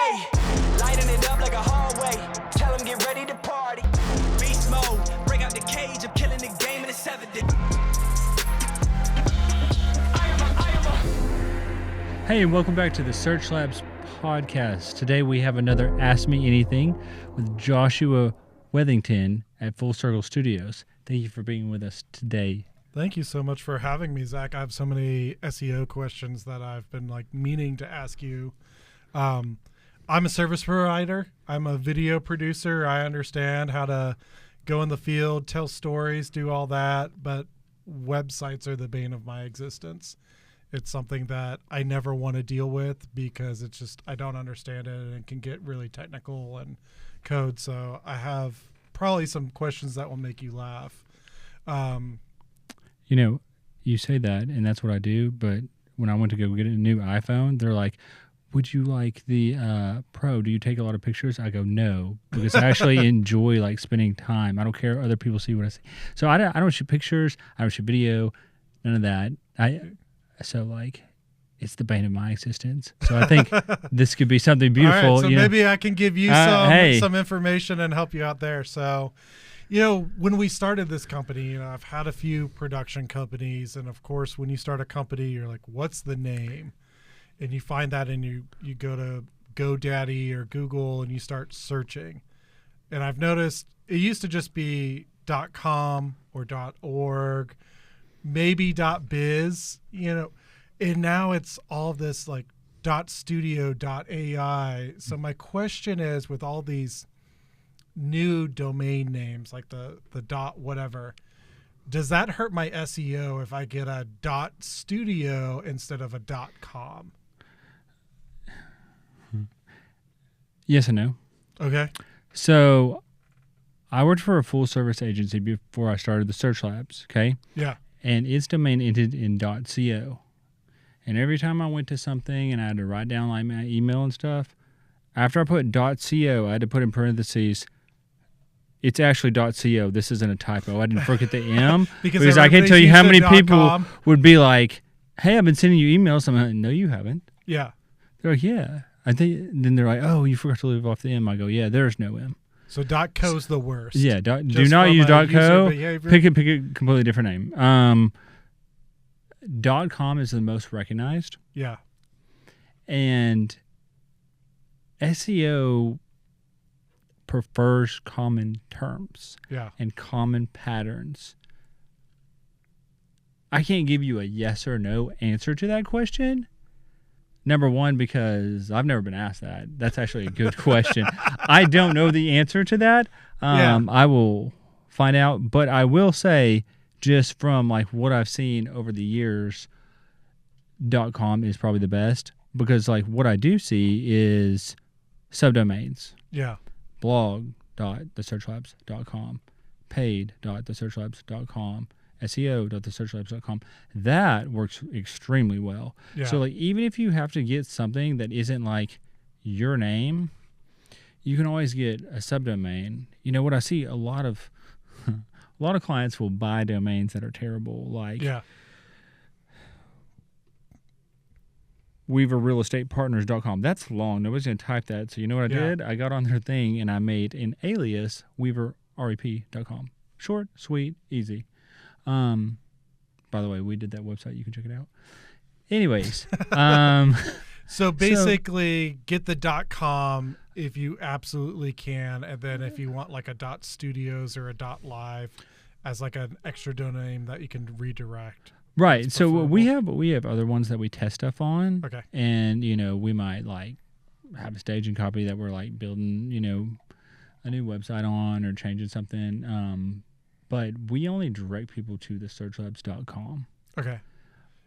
Ayy, lighting it up like a hallway. Tell them get ready to party. Beast mode, break out the cage. I'm killing the game in the 7th. Hey, and welcome back to the Search Labs podcast. Today we have another Ask Me Anything with Joshua Wethington at Full Circle Studios. Thank you for being with us today. Thank you so much for having me, Zach. I have so many SEO questions that I've been meaning to ask you. I'm a service provider. I'm a video producer. I understand how to go in the field, tell stories, do all that, but websites are the bane of my existence. It's something that I never want to deal with because it's just, I don't understand it and it can get really technical and code. So I have probably some questions that will make you laugh. You know, you say that, and that's what I do, but when I went to go get a new iPhone, they're like, would you like the Pro? Do you take a lot of pictures? I go, no, because I actually enjoy spending time. I don't care other people see what I see. So I don't shoot pictures. I don't shoot video, none of that. It's the bane of my existence. So I think this could be something beautiful. All right, so maybe I can give you some information and help you out there. So, when we started this company, I've had a few production companies. And, of course, when you start a company, you're like, what's the name? And you find that and you go to GoDaddy or Google and you start searching. And I've noticed it used to just be .com or .org, maybe .biz, and now it's all this .studio, .ai. So my question is, with all these new domain names like the .whatever, does that hurt my SEO if I get a .studio instead of a .com? Yes and no. Okay. So I worked for a full service agency before I started the Search Labs, okay? Yeah. And its domain ended in .co. And every time I went to something and I had to write down my email and stuff, after I put .co, I had to put in parentheses, it's actually .co. This isn't a typo. I didn't forget the M because I can't tell you how many people would be like, hey, I've been sending you emails. I'm like, no, you haven't. Yeah. They're like, yeah. Then they're like, oh, you forgot to leave off the M. I go, yeah, there's no M. So .co's the worst. Yeah. Do not use .co. Pick a completely different name. .com is the most recognized. Yeah. And SEO prefers common terms and common patterns. I can't give you a yes or no answer to that question. Number one, because I've never been asked that. That's actually a good question. I don't know the answer to that. I will find out, but I will say, just from what I've seen over the years, .com is probably the best, because what I do see is subdomains. Yeah. blog.thesearchlabs.com, paid.thesearchlabs.com, SEO.thesearchlabs.com. That works extremely well. Yeah. So even if you have to get something that isn't your name, you can always get a subdomain. What I see a lot of clients will buy domains that are terrible, WeaverRealEstatePartners.com. That's long. Nobody's going to type that. So you know what I did? I got on their thing and I made an alias, WeaverREP.com. Short, sweet, easy. By the way, we did that website. You can check it out. Anyways. So basically, get the .com if you absolutely can, and then if you want a .studios or a .live as an extra domain that you can redirect. Right. So we have other ones that we test stuff on. Okay. And we might have a staging copy that we're building, a new website on or changing something. But we only direct people to the searchlabs.com. Okay.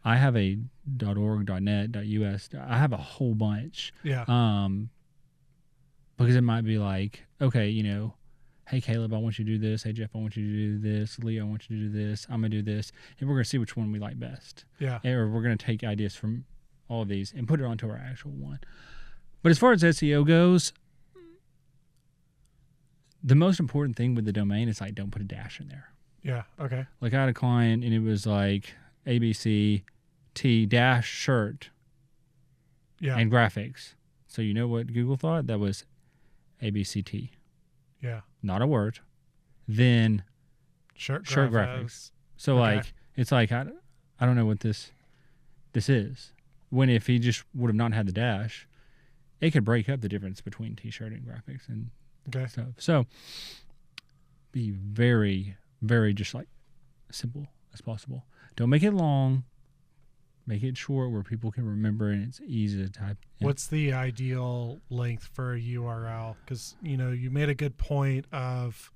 I have a .org, .net, .us. I have a whole bunch. Yeah. Because it might be okay, hey, Caleb, I want you to do this. Hey, Jeff, I want you to do this. Lee, I want you to do this. I'm going to do this. And we're going to see which one we like best. Yeah. Or we're going to take ideas from all of these and put it onto our actual one. But as far as SEO goes, the most important thing with the domain is don't put a dash in there. Yeah. Okay. I had a client and it was ABC T-shirt and graphics. So you know what Google thought? That was ABCT. Yeah. Not a word. Then Shirt graphics. So Okay. like it's like I don't know what this is. When if he just would have not had the dash, it could break up the difference between t-shirt and graphics and stuff. So be very, very just like simple as possible. Don't make it long. Make it short where people can remember and it's easy to type. What's the ideal length for a URL? Because, you made a good point of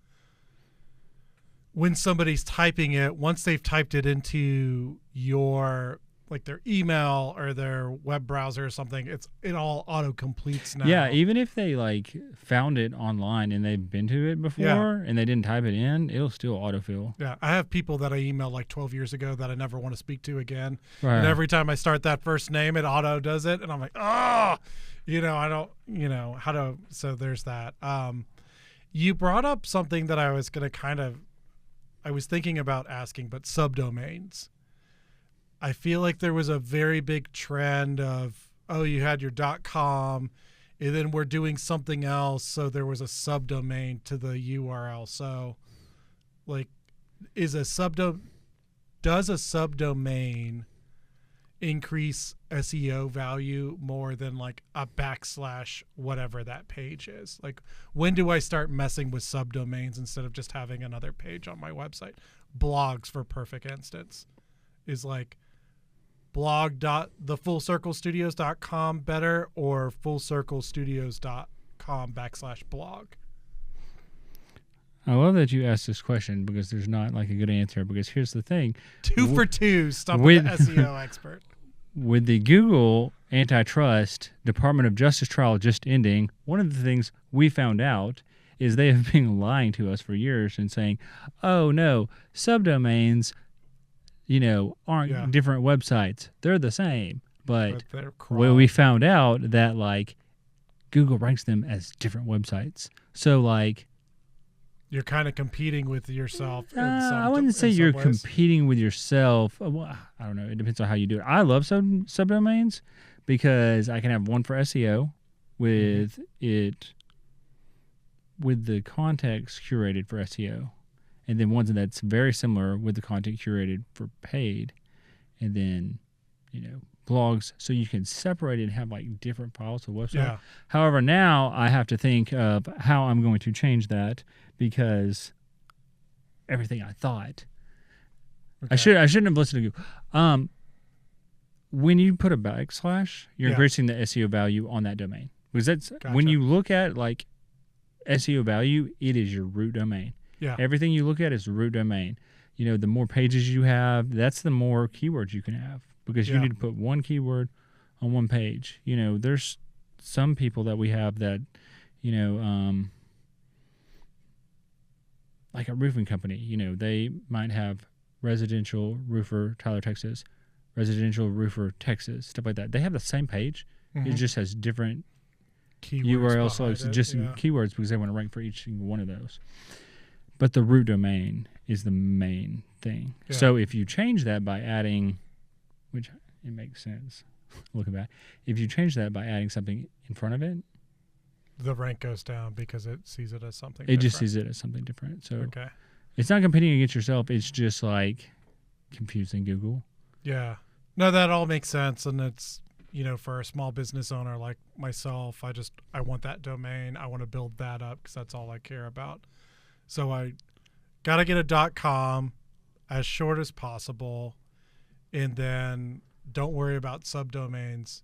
when somebody's typing it, once they've typed it into your, like their email or their web browser or something, it all auto-completes now. Yeah, even if they like found it online and they've been to it before and they didn't type it in, it'll still autofill. Yeah, I have people that I emailed like 12 years ago that I never want to speak to again. Right. And every time I start that first name, it auto does it. And I'm like, oh, I don't, how to, so there's that. You brought up something that I was going to I was thinking about asking, but subdomains. I feel like there was a very big trend of, you had your .com, and then we're doing something else, so there was a subdomain to the URL. So, like, does a subdomain increase SEO value more than like a / whatever that page is? Like, when do I start messing with subdomains instead of just having another page on my website? Blogs, for perfect instance, is like blog.thefullcirclestudios.com better or fullcirclestudios.com /blog? I love that you asked this question because there's not like a good answer, because here's the thing. 2 for 2, stumping the SEO expert. With the Google antitrust Department of Justice trial just ending, one of the things we found out is they have been lying to us for years and saying, oh no, subdomains, aren't different websites. They're the same. But we found out that like Google ranks them as different websites. So like, you're kind of competing with yourself. I wouldn't say you're competing with yourself. Well, I don't know. It depends on how you do it. I love subdomains because I can have one for SEO with with the context curated for SEO, and then one that's very similar with the content curated for paid, and then blogs, so you can separate it and have like different files of website. Yeah. However, now I have to think of how I'm going to change that, because everything I thought I shouldn't have listened to Google. When you put a /, you're increasing the SEO value on that domain, because that's when you look at like SEO value, it is your root domain. Yeah. Everything you look at is the root domain. The more pages you have, that's the more keywords you can have, because you need to put one keyword on one page. There's some people that we have that, like a roofing company, they might have residential roofer, Tyler, Texas, residential roofer, Texas, stuff like that. They have the same page. Mm-hmm. It just has different URLs, so it's just keywords, because they want to rank for each single one of those. But the root domain is the main thing. Yeah. So if you change that by adding, which it makes sense, looking back, if you change that by adding something in front of it, the rank goes down because it sees it as something different. It just sees it as something different. So okay. It's not competing against yourself. It's just like confusing Google. Yeah. No, that all makes sense. And it's, for a small business owner like myself, I want that domain. I want to build that up because that's all I care about. So I got to get a .com as short as possible, and then don't worry about subdomains.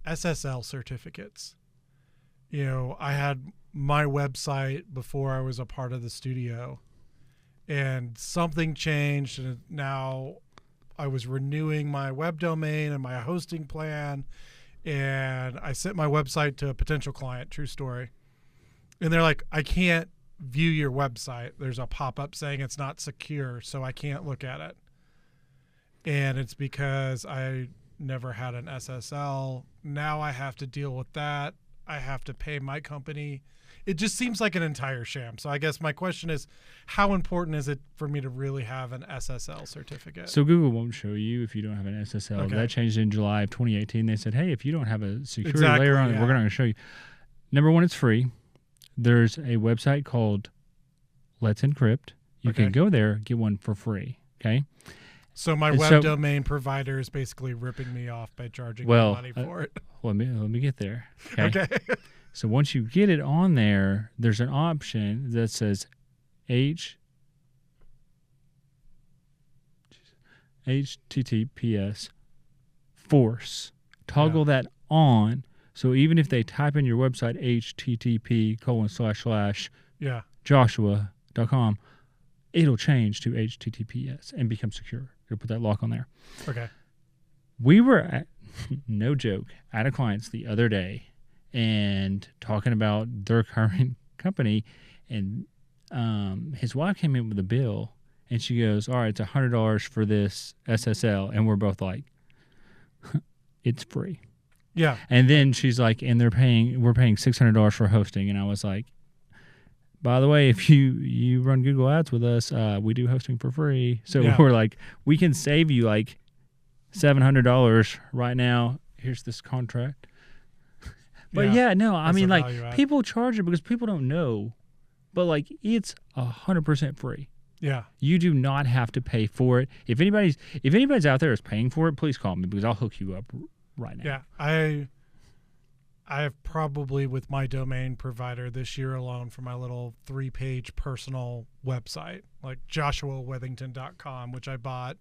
SSL certificates. I had my website before I was a part of the studio, and something changed, and now I was renewing my web domain and my hosting plan, and I sent my website to a potential client, true story. And they're like, I can't view your website. There's a pop-up saying it's not secure, so I can't look at it. And it's because I never had an SSL. Now I have to deal with that. I have to pay my company. It just seems like an entire sham. So I guess my question is, how important is it for me to really have an SSL certificate? So Google won't show you if you don't have an SSL. Okay. That changed in July of 2018. They said, hey, if you don't have a security layer on it, we're not going to show you. Number one, it's free. There's a website called Let's Encrypt. You can go there, get one for free. Okay. So my web domain provider is basically ripping me off by charging me money for it. Let me get there. Okay. Okay. So once you get it on there, there's an option that says HTTPS force. Toggle that on. So even if they type in your website http://joshua.com, it'll change to HTTPS and become secure. You'll put that lock on there. Okay. We were at, no joke, at a client's the other day and talking about their current company, and his wife came in with a bill, and she goes, all right, it's $100 for this SSL, and we're both like, it's free. Yeah. And then she's like, and we're paying $600 for hosting, and I was like, by the way, if you run Google Ads with us, we do hosting for free. So we're like, we can save you like $700 right now. Here's this contract. But I mean, like, people charge it because people don't know, but like, it's 100% free. Yeah. You do not have to pay for it. If anybody's out there is paying for it, please call me because I'll hook you up right now. Yeah. I have probably, with my domain provider this year alone, for my little 3-page personal website, like JoshuaWethington.com, which I bought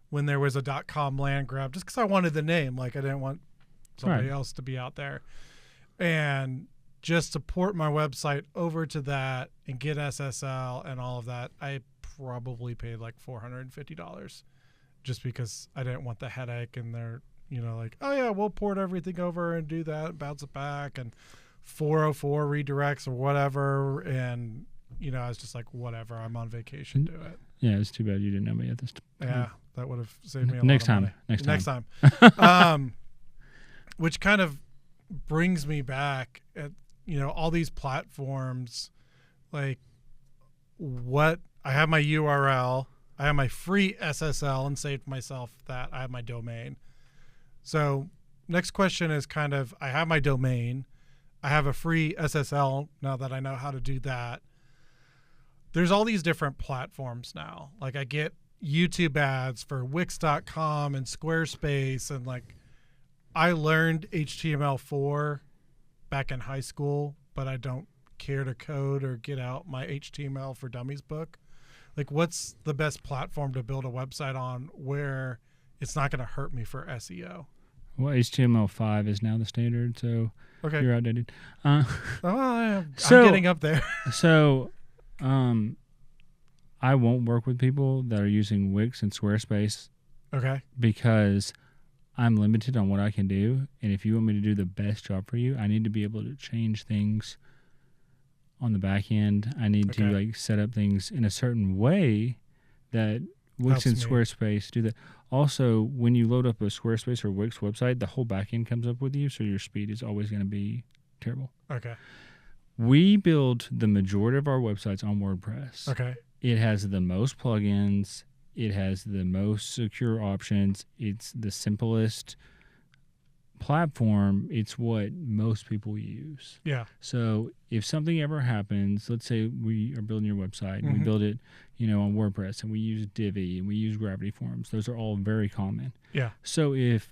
when there was a .com land grab, just because I wanted the name. Like, I didn't want somebody else to be out there. And just to port my website over to that and get SSL and all of that, I probably paid like $450 just because I didn't want the headache, and they're, like, oh yeah, we'll port everything over and do that, bounce it back, and 404 redirects or whatever. And, I was just like, whatever, I'm on vacation, do it. Yeah, it's too bad you didn't know me at this time. Yeah, that would have saved me a Next lot of time. money. Next time. Which kind of brings me back at, all these platforms, like, what I have my URL, I have my free SSL and saved myself that, I have my domain. So next question is kind of, I have my domain, I have a free SSL now that I know how to do that. There's all these different platforms now. Like, I get YouTube ads for Wix.com and Squarespace, and like, I learned HTML4 back in high school, but I don't care to code or get out my HTML for Dummies book. Like, what's the best platform to build a website on where it's not going to hurt me for SEO? Well, HTML5 is now the standard, so you're outdated. I'm getting up there. So, I won't work with people that are using Wix and Squarespace. Okay. Because I'm limited on what I can do, and if you want me to do the best job for you, I need to be able to change things on the back end. I need to like set up things in a certain way that Wix and Squarespace do that. Also, when you load up a Squarespace or Wix website, the whole back end comes up with you, so your speed is always going to be terrible. Okay. We build the majority of our websites on WordPress. Okay. It has the most plugins. It has the most secure options. It's the simplest platform. It's what most people use. Yeah. So if something ever happens, let's say we are building your website and we build it, on WordPress, and we use Divi and we use Gravity Forms. Those are all very common. Yeah. So if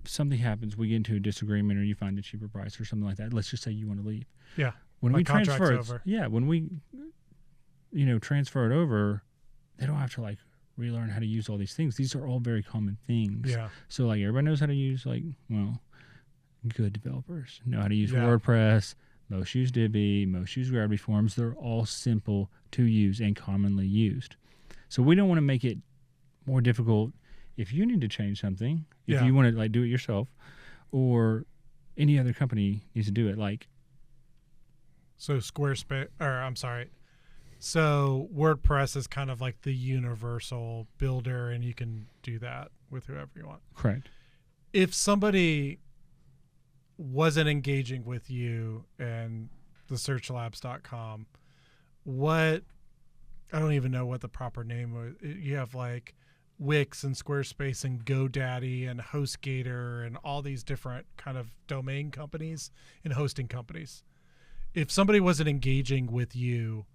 something happens, we get into a disagreement or you find a cheaper price or something like that, let's just say you want to leave. Yeah. When we transfer it, over. Yeah, when we transfer it over, they don't have to like relearn how to use all these things. These are all very common things. Yeah. So like everybody knows how to use good developers know how to use WordPress. Most use Divi. Most use Gravity Forms. They're all simple to use and commonly used. So we don't want to make it more difficult. If you need to change something, if you want to like do it yourself, or any other company needs to do it, like. So So WordPress is kind of like the universal builder, and you can do that with whoever you want. Correct. If somebody wasn't engaging with you and the searchlabs.com, what, I don't even know what the proper name was. You have like Wix and Squarespace and GoDaddy and HostGator and all these different kind of domain companies and hosting companies. If somebody wasn't engaging with you,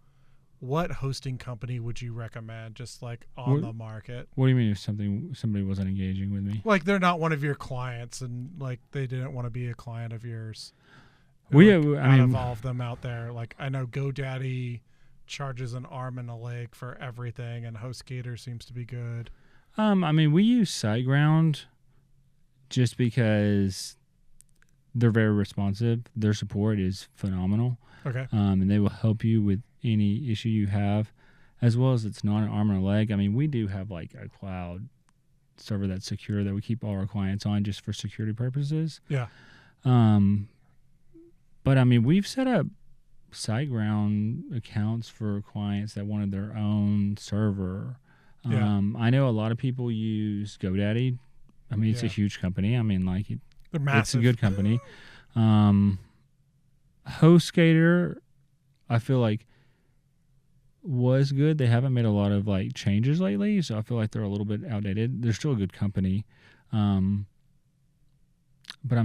what hosting company would you recommend, just like on the market? What do you mean if somebody wasn't engaging with me? Like they're not one of your clients and like they didn't want to be a client of yours. Evolve them out there. Like I know GoDaddy charges an arm and a leg for everything, and HostGator seems to be good. We use SiteGround just because they're very responsive. Their support is phenomenal. Okay. And they will help you with any issue you have, as well as it's not an arm and a leg. We do have like a cloud server that's secure that we keep all our clients on just for security purposes. Yeah. But we've set up SiteGround accounts for clients that wanted their own server. Yeah. I know a lot of people use GoDaddy. It's a huge company. They're massive. It's a good company. HostGator, I feel like was good. They haven't made a lot of like changes lately, so I feel like they're a little bit outdated. They're still a good company. But I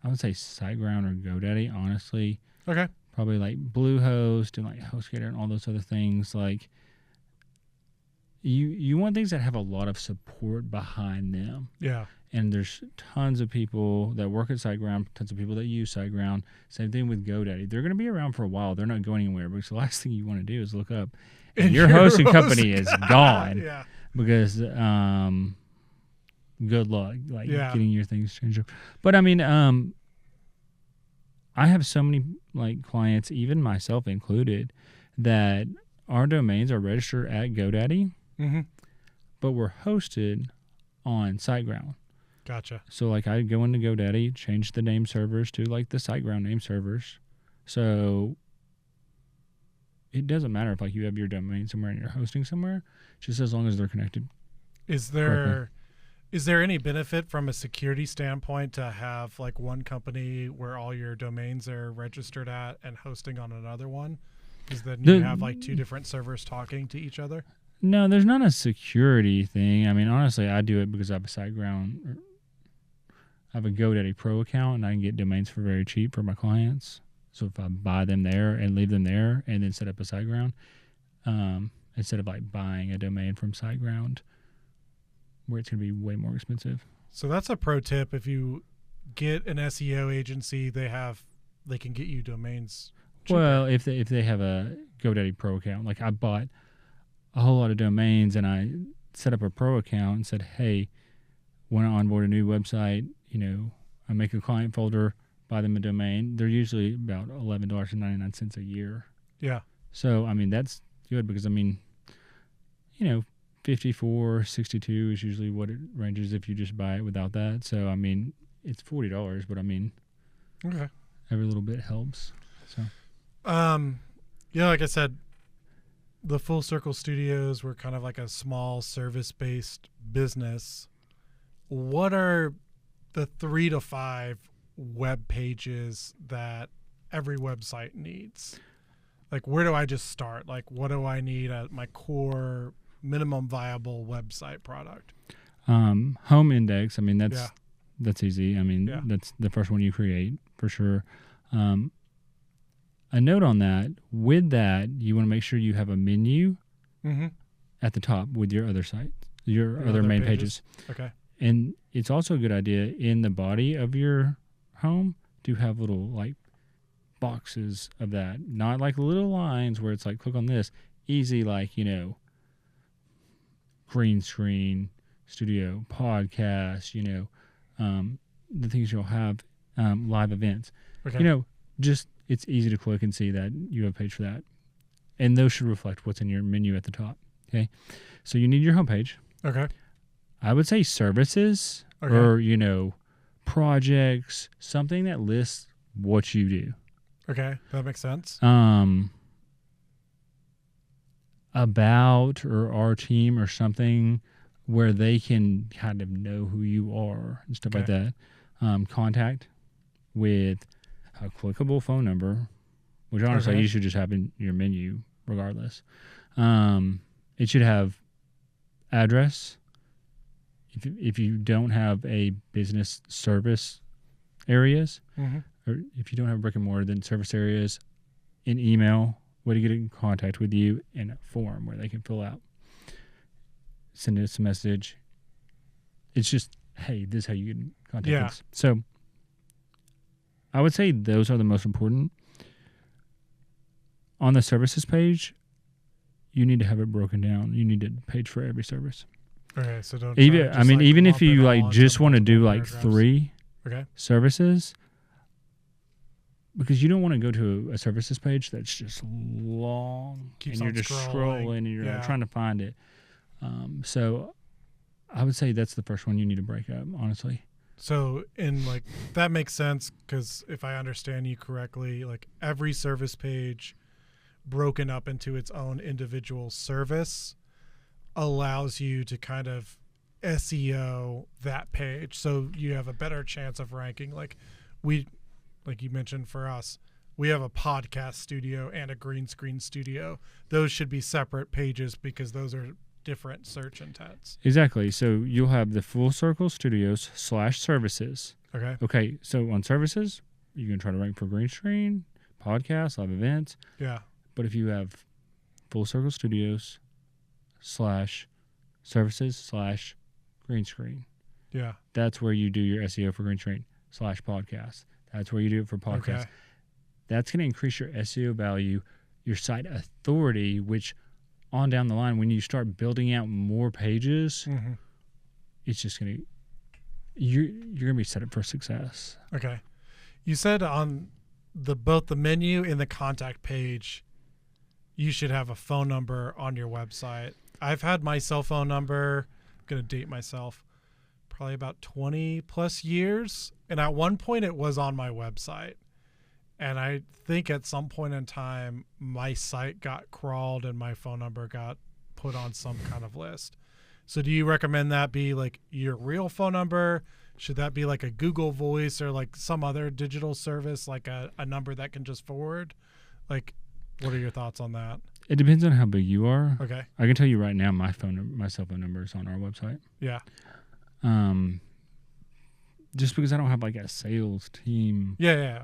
would say SiteGround or GoDaddy, honestly. Okay. Probably like Bluehost and like HostGator and all those other things. Like you want things that have a lot of support behind them. Yeah. And there's tons of people that work at SiteGround, tons of people that use SiteGround. Same thing with GoDaddy. They're going to be around for a while. They're not going anywhere because the last thing you want to do is look up and your hosting company is gone. Yeah. Because good luck getting your things changed up. But I have so many like clients, even myself included, that our domains are registered at GoDaddy, but we're hosted on SiteGround. Gotcha. So like I go into GoDaddy, change the name servers to like the SiteGround name servers. So it doesn't matter if like you have your domain somewhere and you're hosting somewhere, just as long as they're connected. Is there any benefit from a security standpoint to have like one company where all your domains are registered at and hosting on another one? Because then you have like two different servers talking to each other? No, there's not a security thing. Honestly, I do it because I have a SiteGround. I have a GoDaddy Pro account, and I can get domains for very cheap for my clients. So if I buy them there and leave them there and then set up a SiteGround, instead of like buying a domain from SiteGround, where it's going to be way more expensive. So that's a pro tip. If you get an SEO agency, they can get you domains cheaper. Well, if they have a GoDaddy Pro account, like I bought a whole lot of domains and I set up a pro account and said, hey, when I onboard a new website, I make a client folder, buy them a domain. They're usually about $11.99 a year. Yeah. So, that's good because, 54, 62 is usually what it ranges if you just buy it without that. So, it's $40, but okay, every little bit helps. So, like I said, the Full Circle Studios were kind of like a small service-based business. What are the 3 to 5 web pages that every website needs? Like, where do I just start? Like, what do I need at my core minimum viable website product? Home index. That's easy. That's the first one you create for sure. A note on that, with that, you want to make sure you have a menu at the top with your other sites, your other main pages. Okay. And it's also a good idea in the body of your home to have little like boxes of that, not like little lines where it's like, click on this, easy, like, green screen, studio, podcast, the things you'll have, live events. Okay. Just it's easy to click and see that you have a page for that. And those should reflect what's in your menu at the top. Okay. So you need your homepage. Okay. I would say services or, projects, something that lists what you do. Okay. That makes sense. About or our team or something where they can kind of know who you are and stuff like that. Contact. with a clickable phone number, which honestly you should just have in your menu regardless. It should have address. If you don't have a business service areas, or if you don't have brick and mortar, then service areas, an email, way to get in contact with you, and a form where they can fill out. Send us a message. It's just, hey, this is how you get in contact with us. So I would say those are the most important. On the services page, you need to have it broken down. You need a page for every service. Okay, so don't. Even if you like just want to do like 3 services, because you don't want to go to a services page that's just long and you're just scrolling and you're trying to find it. So I would say that's the first one you need to break up, honestly. So that makes sense, because if I understand you correctly, like every service page broken up into its own individual service allows you to kind of SEO that page, so you have a better chance of ranking. Like you mentioned, for us, we have a podcast studio and a green screen studio. Those should be separate pages because those are different search intents. Exactly. So you'll have the Full Circle Studios /services. Okay. So on services, you can try to rank for green screen, podcasts, live events. Yeah. But if you have Full Circle Studios /services /green screen, that's where you do your SEO for green screen /podcast. That's where you do it for podcast. That's going to increase your SEO value, your site authority, which on down the line, when you start building out more pages, it's just going to, you're going to be set up for success. Okay. You said on both the menu and the contact page, you should have a phone number on your website. I've had my cell phone number, I'm going to date myself, probably about 20 plus years. And at one point it was on my website. And I think at some point in time, my site got crawled and my phone number got put on some kind of list. So do you recommend that be like your real phone number? Should that be like a Google Voice or like some other digital service, like a number that can just forward? Like, what are your thoughts on that? It depends on how big you are. Okay. I can tell you right now, my cell phone number is on our website. Yeah. Just because I don't have like a sales team. Yeah.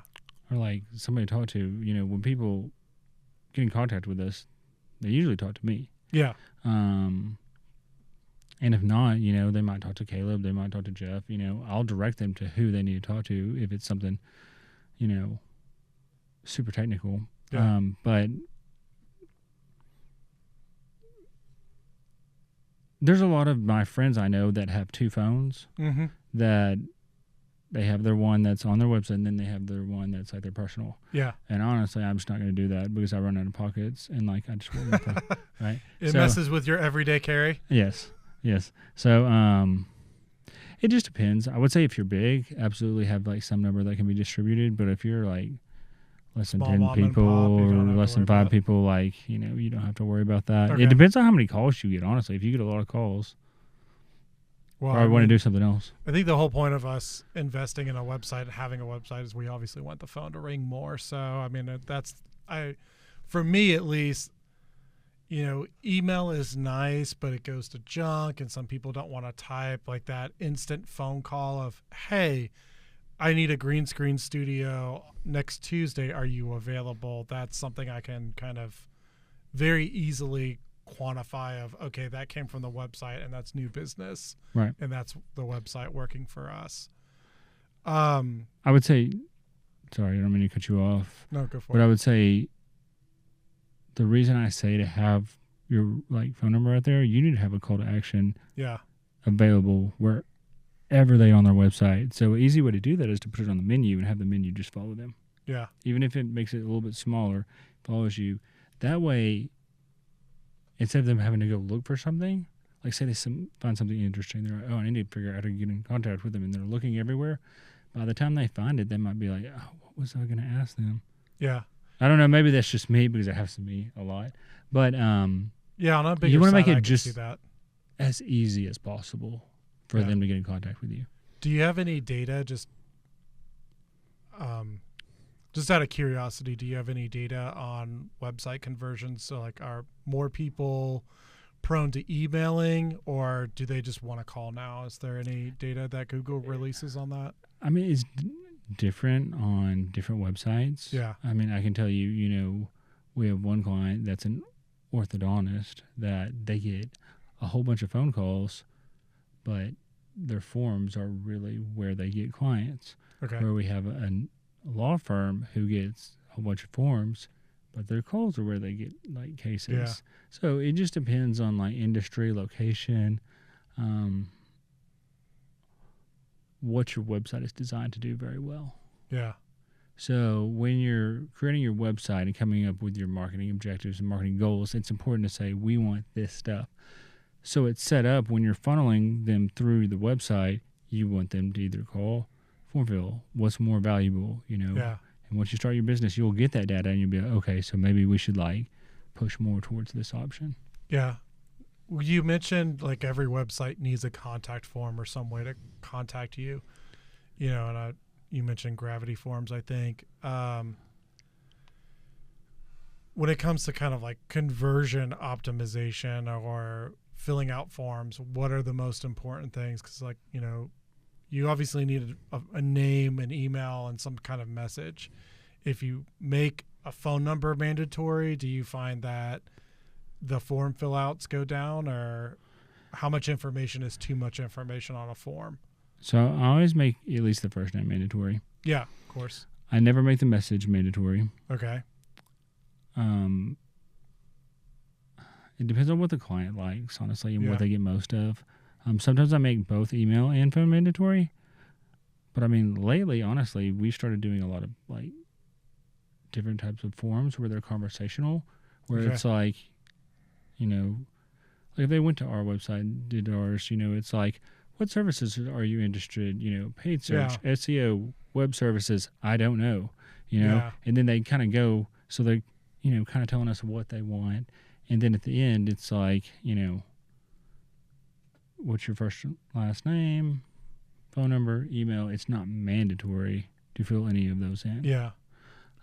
Or like somebody to talk to, when people get in contact with us, they usually talk to me. Yeah. And if not, they might talk to Caleb, they might talk to Jeff, I'll direct them to who they need to talk to if it's something, super technical. Yeah. But there's a lot of my friends I know that have 2 phones that they have their one that's on their website and then they have their one that's like their personal. Yeah. And honestly, I'm just not going to do that because I run out of pockets and I just won't. Right. It messes with your everyday carry. Yes. So, it just depends. I would say if you're big, absolutely have like some number that can be distributed. But if you're like less than 10 people or less than 5 people, you don't have to worry about that. Okay. It depends on how many calls you get, honestly. If you get a lot of calls, I want to do something else. I think the whole point of us investing in a website and having a website is we obviously want the phone to ring more. So, for me at least, email is nice, but it goes to junk and some people don't want to type like that instant phone call of, hey, I need a green screen studio next Tuesday. Are you available? That's something I can kind of very easily quantify of, okay, that came from the website and that's new business. Right. And that's the website working for us. I would say, sorry, I don't mean to cut you off. No, go for it. But I would say the reason I say to have your phone number out there, you need to have a call to action available wherever they are on their website. So an easy way to do that is to put it on the menu and have the menu just follow them. Yeah. Even if it makes it a little bit smaller, follows you. That way, instead of them having to go look for something, like say they find something interesting, they're like, oh, I need to figure out how to get in contact with them, and they're looking everywhere. By the time they find it, they might be like, oh, what was I going to ask them? Yeah. I don't know. Maybe that's just me because it happens to me a lot. But on a bigger you want to make side, it just as easy as possible for them to get in contact with you. Do you have any data? just out of curiosity, do you have any data on website conversions? So like, are more people prone to emailing, or do they just want to call now? Is there any data that Google releases on that? I mean, it's different on different websites. Yeah. I mean, I can tell you, we have one client that's an orthodontist that they get a whole bunch of phone calls, but their forums are really where they get clients. Okay. Where we have a law firm who gets a whole bunch of forms, but their calls are where they get like cases. Yeah. So it just depends on like industry, location, what your website is designed to do very well. Yeah. So when you're creating your website and coming up with your marketing objectives and marketing goals, it's important to say, we want this stuff. So it's set up when you're funneling them through the website, you want them to either call, form fill, what's more valuable, Yeah. And once you start your business, you'll get that data and you'll be like, okay, so maybe we should like push more towards this option. Yeah. You mentioned like every website needs a contact form or some way to contact you, and you mentioned Gravity Forms, I think. When it comes to kind of like conversion optimization or filling out forms, what are the most important things? Because like, you obviously need a name, an email, and some kind of message. If you make a phone number mandatory, do you find that the form fill outs go down, or how much information is too much information on a form? So I always make at least the first name mandatory. Yeah, of course. I never make the message mandatory. Okay. It depends on what the client likes, honestly, and Yeah. what they get most of. Sometimes I make both email and phone mandatory. But I mean, lately, honestly, we started doing a lot of like different types of forms where they're conversational, where Okay. it's like, like if they went to our website and did ours, it's like, what services are you interested? Paid search, Yeah. SEO, web services. I don't know, Yeah. and then they kind of go, so they're, kind of telling us what they want. And then at the end, it's like, what's your first and last name, phone number, email. It's not mandatory to fill any of those in. Yeah.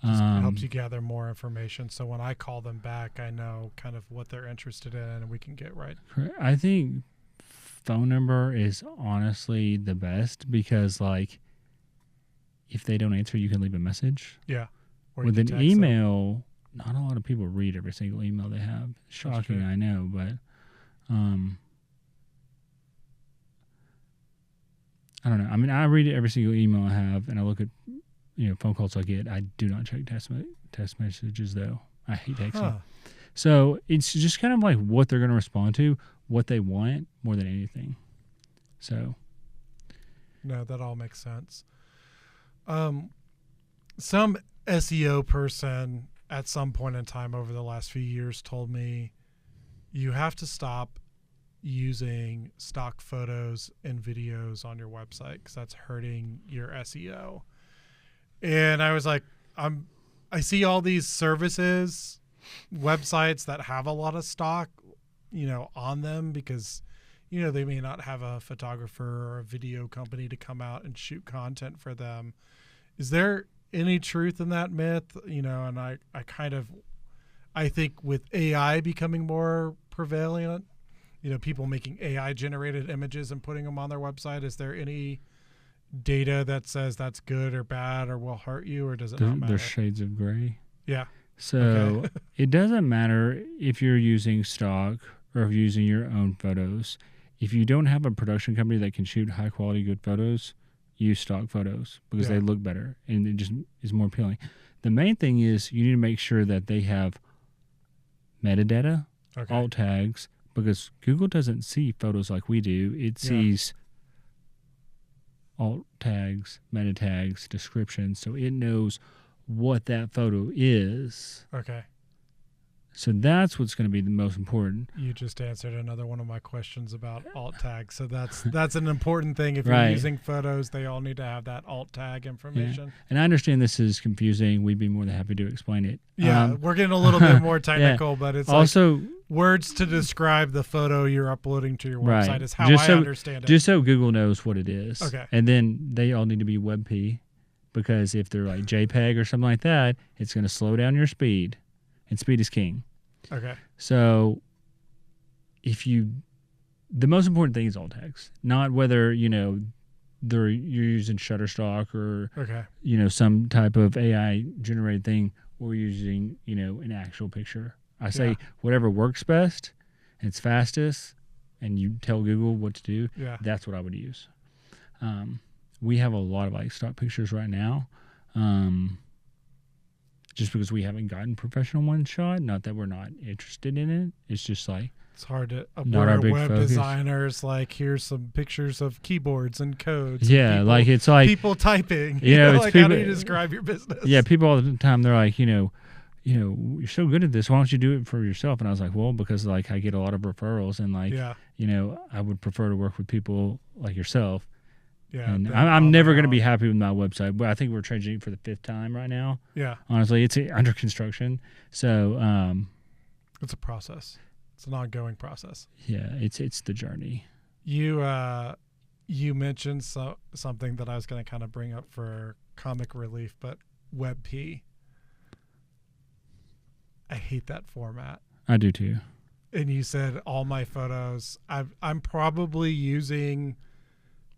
Just helps you gather more information. So when I call them back, I know kind of what they're interested in and we can get right. I think phone number is honestly the best because, like, if they don't answer, you can leave a message. Yeah. Or With you an can text email, not a lot of people read every single email they have. Shocking, true. I know, but I don't know. I mean, I read every single email I have, and I look at phone calls I get. I do not check text messages, though. I hate texting. Huh. So it's just kind of like what they're going to respond to, what they want, more than anything. So. No, that all makes sense. Some SEO person at some point in time over the last few years told me you have to stop using stock photos and videos on your website because that's hurting your SEO. And I was like, I see all these services, websites that have a lot of stock, on them because, they may not have a photographer or a video company to come out and shoot content for them. Is there any truth in that myth? And I think with AI becoming more prevalent, people making AI generated images and putting them on their website, is there any data that says that's good or bad or will hurt you, or does it not matter? There's shades of gray. Yeah. So Okay. It doesn't matter if you're using stock or if you're using your own photos. If you don't have a production company that can shoot high quality, good photos, use stock photos because Yeah. they look better and it just is more appealing. The main thing is you need to make sure that they have metadata, Okay. alt tags, because Google doesn't see photos like we do. It Yeah. sees alt tags, meta tags, descriptions, so it knows what that photo is. Okay. So that's what's going to be the most important. You just answered another one of my questions about alt tags. So that's an important thing. If Right. you're using photos, they all need to have that alt tag information. And I understand this is confusing. We'd be more than happy to explain it. Yeah, we're getting a little bit more technical, but it's also like words to describe the photo you're uploading to your website right. is how Just I so, understand it. Just so Google knows what it is. Okay. And then they all need to be WebP because if they're like JPEG or something like that, it's going to slow down your speed, and speed is king. Okay. So the most important thing is alt text, not whether, you're using Shutterstock or, some type of AI generated thing, or using, an actual picture. I say whatever works best and it's fastest, and you tell Google what to do, that's what I would use. We have a lot of like stock pictures right now, just because we haven't gotten professional one shot. Not that we're not interested in it. It's just like it's hard to not our big web focus. designers. Like, here's some pictures of keyboards and codes. Yeah, and like it's like people typing. It's like people, how do you describe your business? Yeah, people all the time, they're like, you're so good at this. Why don't you do it for yourself? And I was like, well, because like I get a lot of referrals, and like, I would prefer to work with people like yourself. Yeah, and I'm never going to be happy with my website. But I think we're changing it for the 5th time right now. Yeah, honestly, it's under construction. So it's a process. It's an ongoing process. Yeah, it's the journey. You mentioned something that I was going to kind of bring up for comic relief, but WebP. I hate that format. I do too. And you said all my photos. I'm probably using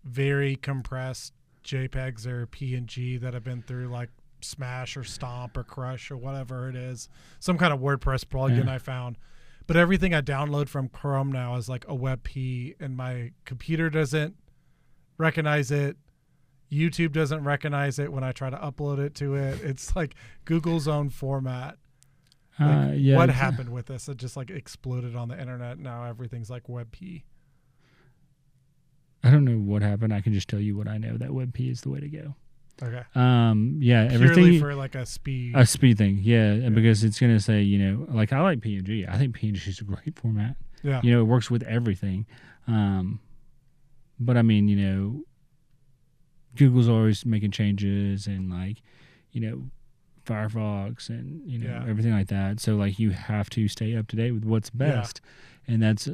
very compressed JPEGs or PNG that have been through like Smash or Stomp or Crush or whatever it is, some kind of WordPress plugin I found. But everything I download from Chrome now is like a WebP, and my computer doesn't recognize it. YouTube doesn't recognize it when I try to upload it to it. It's like Google's own format. What happened with this? It just like exploded on the internet. Now everything's like WebP. I don't know what happened. I can just tell you what I know, that WebP is the way to go. Okay. Yeah, purely everything for like a speed thing. Yeah, because it's gonna say, like I like PNG. I think PNG is a great format. Yeah. It works with everything. But I mean, Google's always making changes, and like, Firefox and everything like that. So like you have to stay up to date with what's best, and that's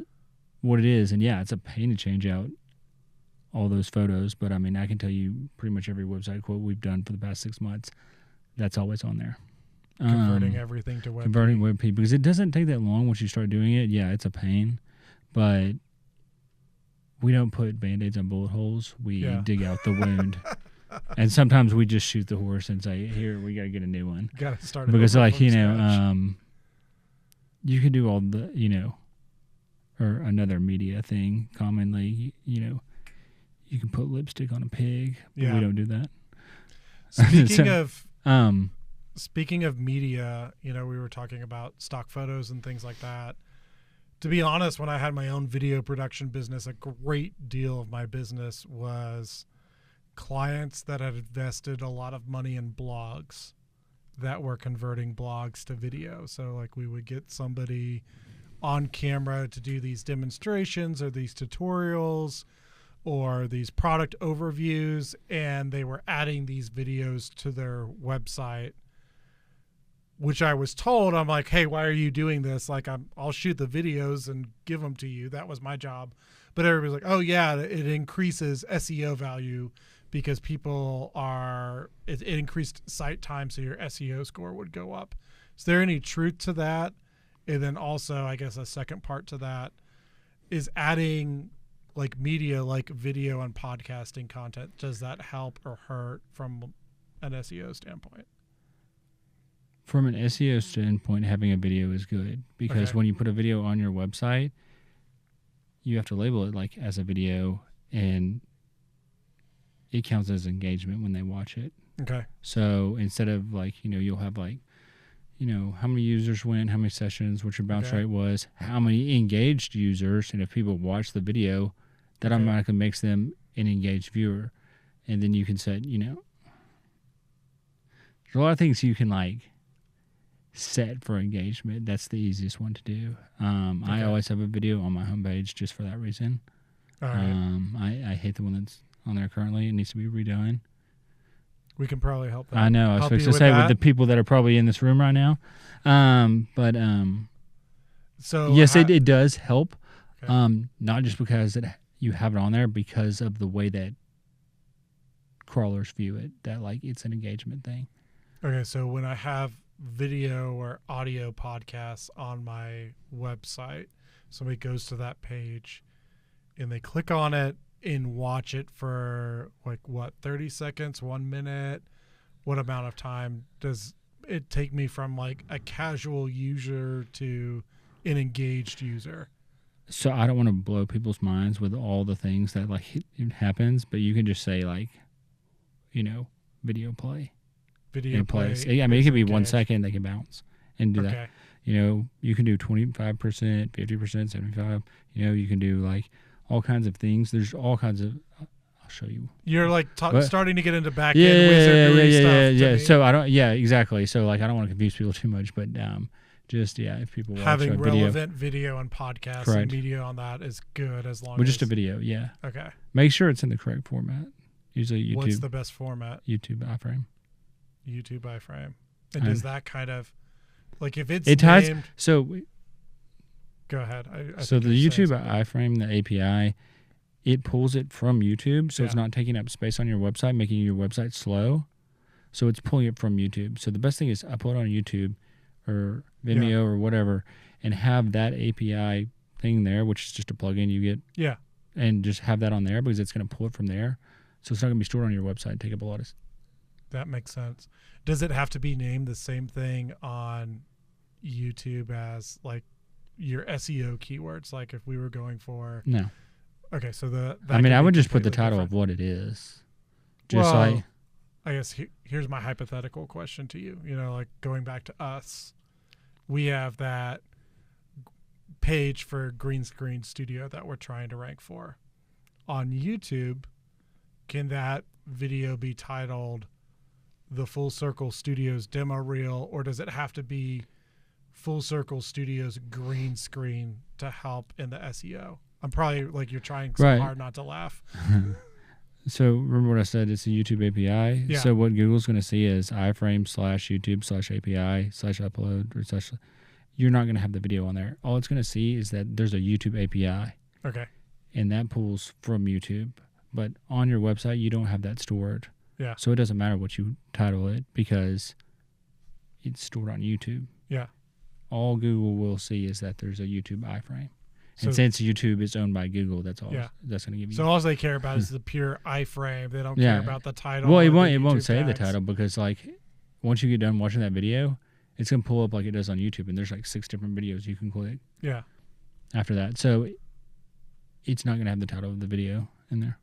what it is. And it's a pain to change out all those photos, but I mean, I can tell you pretty much every website quote we've done for the past 6 months, that's always on there. Converting everything to WebP. Converting WebP, because it doesn't take that long once you start doing it. Yeah, it's a pain, but we don't put Band-Aids on bullet holes. We dig out the wound. And sometimes we just shoot the horse and say, here, we got to get a new one. Got to start it because like, you can do all the, or another media thing commonly, you can put lipstick on a pig, but we don't do that. Speaking of media, we were talking about stock photos and things like that. To be honest, when I had my own video production business, a great deal of my business was clients that had invested a lot of money in blogs that were converting blogs to video. So like we would get somebody on camera to do these demonstrations or these tutorials or these product overviews, and they were adding these videos to their website, which I was told, I'm like, hey, why are you doing this? Like, I'll shoot the videos and give them to you. That was my job. But everybody's like, oh yeah, it increases SEO value because it increased site time, so your SEO score would go up. Is there any truth to that? And then also, I guess a second part to that is adding like media, like video and podcasting content. Does that help or hurt from an SEO standpoint? From an SEO standpoint, having a video is good because when you put a video on your website, you have to label it like as a video, and it counts as engagement when they watch it. Okay. So instead of like, you'll have like, how many users went, how many sessions, what your bounce rate was, how many engaged users, and if people watch the video, that automatically makes them an engaged viewer. And then you can set, there's a lot of things you can like set for engagement. That's the easiest one to do. I always have a video on my homepage just for that reason. All right. I hate the one that's on there currently. It needs to be redone. We can probably help that. I know. I was supposed to say with the people that are probably in this room right now. So yes, it does help. Not just because you have it on there, because of the way that crawlers view it, that like it's an engagement thing. Okay, so when I have video or audio podcasts on my website, somebody goes to that page and they click on it and watch it for like what, 30 seconds, 1 minute? What amount of time does it take me from like a casual user to an engaged user? So I don't want to blow people's minds with all the things that like it happens, but you can just say like, video play. Video play. I mean, it could be 1 second, they can bounce and do that. You can do 25%, 50%, 75%. You can do like all kinds of things. There's all kinds of. I'll show you. You're like starting to get into back end wizardry stuff. Yeah. So I don't. Yeah, exactly. So like I don't want to confuse people too much, but if people watch having a relevant video and podcasts Correct. and media on that is good as long as as just a video. Yeah. Okay. Make sure it's in the correct format. Usually YouTube. What's the best format? YouTube iframe. YouTube iframe. And does that kind of like if it's ties named, so go ahead. I so the YouTube iframe, the API, it pulls it from YouTube, so it's not taking up space on your website, making your website slow. So it's pulling it from YouTube. So the best thing is upload on YouTube or Vimeo or whatever, and have that API thing there, which is just a plugin you get. Yeah. And just have that on there because it's going to pull it from there. So it's not going to be stored on your website and take up a lot of. That makes sense. Does it have to be named the same thing on YouTube as like your SEO keywords? Like if we were going for no. Okay, so I would just put the title of what it is. Just I guess here's my hypothetical question to you. Like going back to us, we have that page for Green Screen Studio that we're trying to rank for. On YouTube, can that video be titled the Full Circle Studios demo reel, or does it have to be Full Circle Studios green screen to help in the SEO? I'm probably like you're trying so hard not to laugh. So remember what I said? It's a YouTube API. Yeah. So what Google's going to see is iframe/YouTube/API/upload. You're not going to have the video on there. All it's going to see is that there's a YouTube API. Okay. And that pulls from YouTube. But on your website, you don't have that stored. Yeah. So it doesn't matter what you title it because it's stored on YouTube. Yeah. All Google will see is that there's a YouTube iframe. So, and since YouTube is owned by Google, that's all. Yeah. That's going to give you. So all they care about is the pure iframe. They don't care about the title. Well, it won't say the title because like once you get done watching that video, it's going to pull up like it does on YouTube, and there's like 6 different videos you can click. Yeah. After that, so it's not going to have the title of the video in there.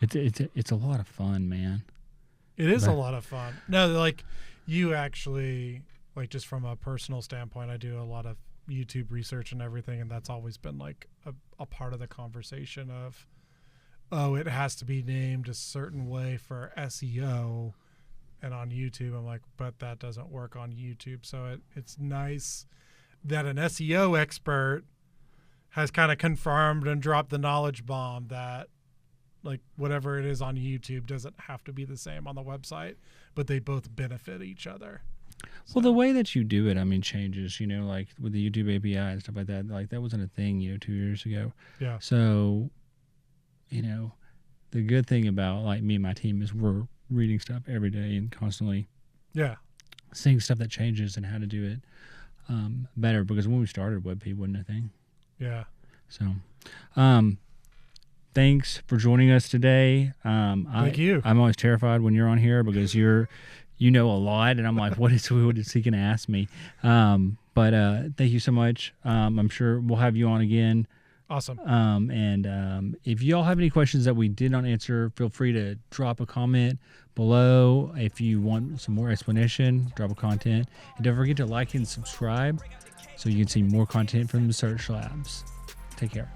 It's a lot of fun, man. It is a lot of fun. No, like you actually, like just from a personal standpoint, I do a lot of YouTube research and everything, and that's always been like a part of the conversation of, it has to be named a certain way for SEO, and on YouTube, I'm like, but that doesn't work on YouTube. So it's nice that an SEO expert has kind of confirmed and dropped the knowledge bomb that like whatever it is on YouTube doesn't have to be the same on the website, but they both benefit each other. Well, the way that you do it, changes, like with the YouTube API and stuff like that. Like that wasn't a thing, 2 years ago. Yeah. So, the good thing about like me and my team is we're reading stuff every day and constantly seeing stuff that changes and how to do it better, because when we started, WebP wasn't a thing. Yeah. So, thanks for joining us today. Thank you. I'm always terrified when you're on here because you know a lot, and I'm like, what is he going to ask me? But thank you so much. I'm sure we'll have you on again. Awesome. And if y'all have any questions that we did not answer, feel free to drop a comment below. If you want some more explanation, drop a content. And don't forget to like and subscribe so you can see more content from the Search Labs. Take care.